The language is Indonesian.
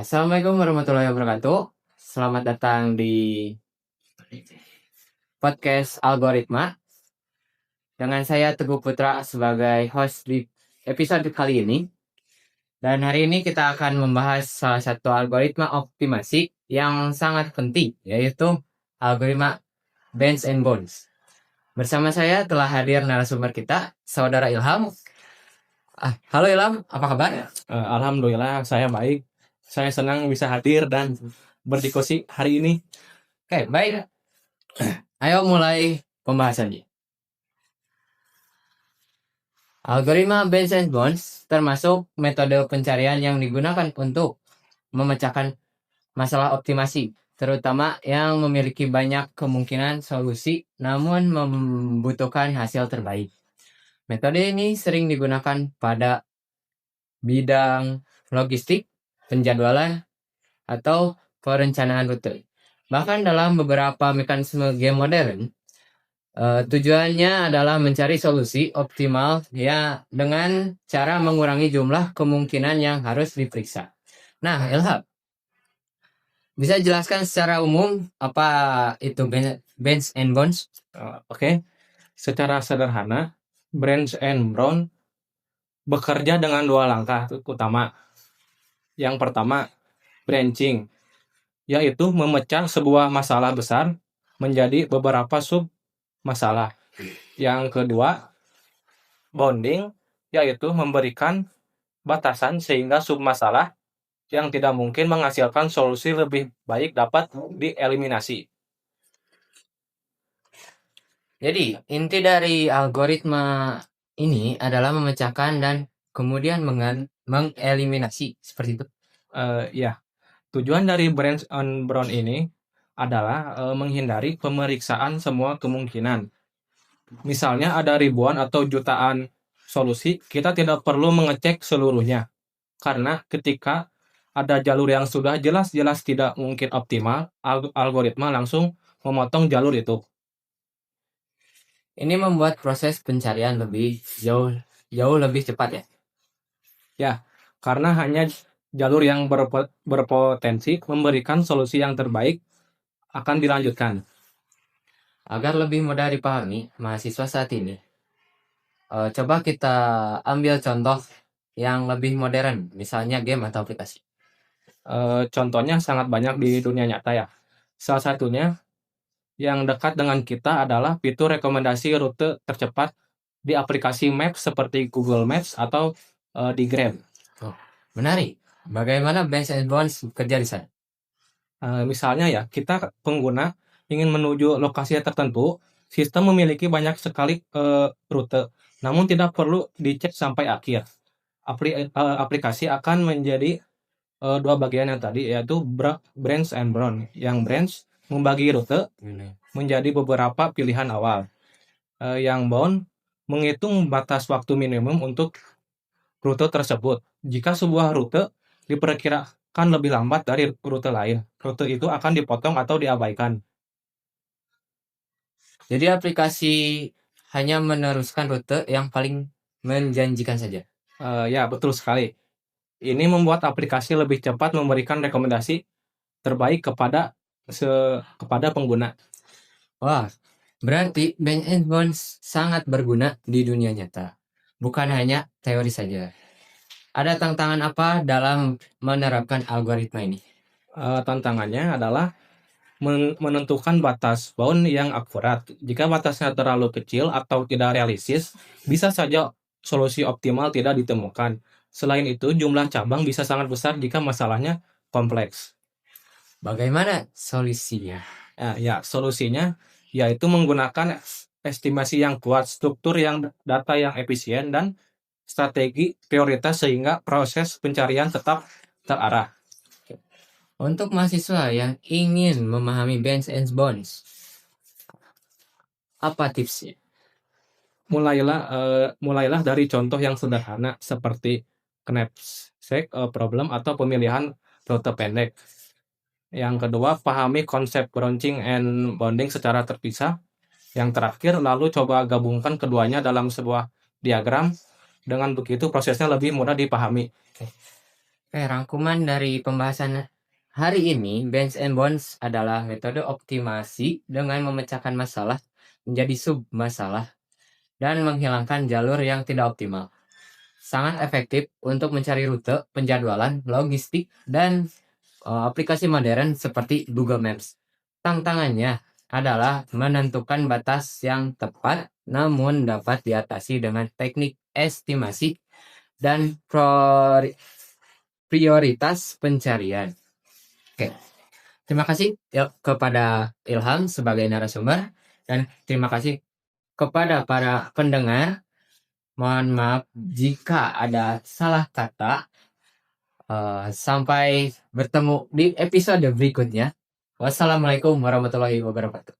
Assalamualaikum warahmatullahi wabarakatuh. Selamat datang di podcast Algoritma dengan saya Teguh Putra sebagai host di episode kali ini. Dan hari ini kita akan membahas salah satu algoritma optimasi yang sangat penting, yaitu algoritma Benz and Bones. Bersama saya telah hadir narasumber kita, Saudara Ilham. Halo Ilham, apa kabar? Alhamdulillah saya baik. Saya senang bisa hadir dan berdiskusi hari ini. Oke, baik. Ayo mulai pembahasannya. Algoritma Benz and Bones termasuk metode pencarian yang digunakan untuk memecahkan masalah optimasi, terutama yang memiliki banyak kemungkinan solusi namun membutuhkan hasil terbaik. Metode ini sering digunakan pada bidang logistik, penjadwalan, atau perencanaan rute. Bahkan dalam beberapa mekanisme game modern, tujuannya adalah mencari solusi optimal ya dengan cara mengurangi jumlah kemungkinan yang harus diperiksa. Nah, Ilham, bisa jelaskan secara umum apa itu Benz and Bones? Oke. Secara sederhana, Benz and Bones bekerja dengan dua langkah utama. Yang pertama, branching, yaitu memecah sebuah masalah besar menjadi beberapa sub masalah. Yang kedua, bounding, yaitu memberikan batasan sehingga sub masalah yang tidak mungkin menghasilkan solusi lebih baik dapat dieliminasi. Jadi, inti dari algoritma ini adalah memecahkan dan kemudian mengeliminasi, seperti itu. Ya, tujuan dari Benz and Bones ini adalah menghindari pemeriksaan semua kemungkinan. Misalnya ada ribuan atau jutaan solusi, kita tidak perlu mengecek seluruhnya. Karena ketika ada jalur yang sudah jelas-jelas tidak mungkin optimal, algoritma langsung memotong jalur itu. Ini membuat proses pencarian lebih jauh lebih cepat ya. Ya, karena hanya jalur yang berpotensi memberikan solusi yang terbaik akan dilanjutkan. Agar lebih mudah dipahami mahasiswa saat ini, coba kita ambil contoh yang lebih modern, misalnya game atau aplikasi. Contohnya sangat banyak di dunia nyata ya. Salah satunya yang dekat dengan kita adalah fitur rekomendasi rute tercepat di aplikasi Maps seperti Google Maps atau di Grab. Menarik. Bagaimana Benz and Bones bekerja di sana? Misalnya ya, kita pengguna ingin menuju lokasi tertentu, sistem memiliki banyak sekali rute, namun tidak perlu dicek sampai akhir. Aplikasi akan menjadi dua bagian yang tadi, yaitu branch and bound. Yang branch membagi rute menjadi beberapa pilihan awal. Yang bound menghitung batas waktu minimum untuk rute tersebut. Jika sebuah rute diperkirakan lebih lambat dari rute lain, rute itu akan dipotong atau diabaikan. Jadi aplikasi hanya meneruskan rute yang paling menjanjikan saja. Ya, betul sekali. Ini membuat aplikasi lebih cepat memberikan rekomendasi terbaik kepada pengguna. Wah, berarti Benz and Bones sangat berguna di dunia nyata. Bukan hanya teori saja. Ada tantangan apa dalam menerapkan algoritma ini? Tantangannya adalah menentukan batas bound yang akurat. Jika batasnya terlalu kecil atau tidak realistis, bisa saja solusi optimal tidak ditemukan. Selain itu, jumlah cabang bisa sangat besar jika masalahnya kompleks. Bagaimana solusinya? Solusinya yaitu menggunakan estimasi yang kuat, struktur yang data yang efisien, dan strategi prioritas sehingga proses pencarian tetap terarah. Untuk mahasiswa yang ingin memahami Benz and Bones, apa tipsnya? Mulailah dari contoh yang sederhana seperti knapsack problem atau pemilihan rute pendek. Yang kedua, pahami konsep branching and bounding secara terpisah. Yang terakhir, lalu coba gabungkan keduanya dalam sebuah diagram. Dengan begitu prosesnya lebih mudah dipahami. Rangkuman dari pembahasan hari ini, Bench and Bonds adalah metode optimasi dengan memecahkan masalah menjadi sub-masalah dan menghilangkan jalur yang tidak optimal. Sangat efektif untuk mencari rute, penjadwalan, logistik, dan aplikasi modern seperti Google Maps. Tantangannya adalah menentukan batas yang tepat namun dapat diatasi dengan teknik estimasi dan prioritas pencarian. Oke, terima kasih kepada Ilham sebagai narasumber dan terima kasih kepada para pendengar. Mohon maaf jika ada salah kata. Sampai bertemu di episode berikutnya. Wassalamualaikum warahmatullahi wabarakatuh.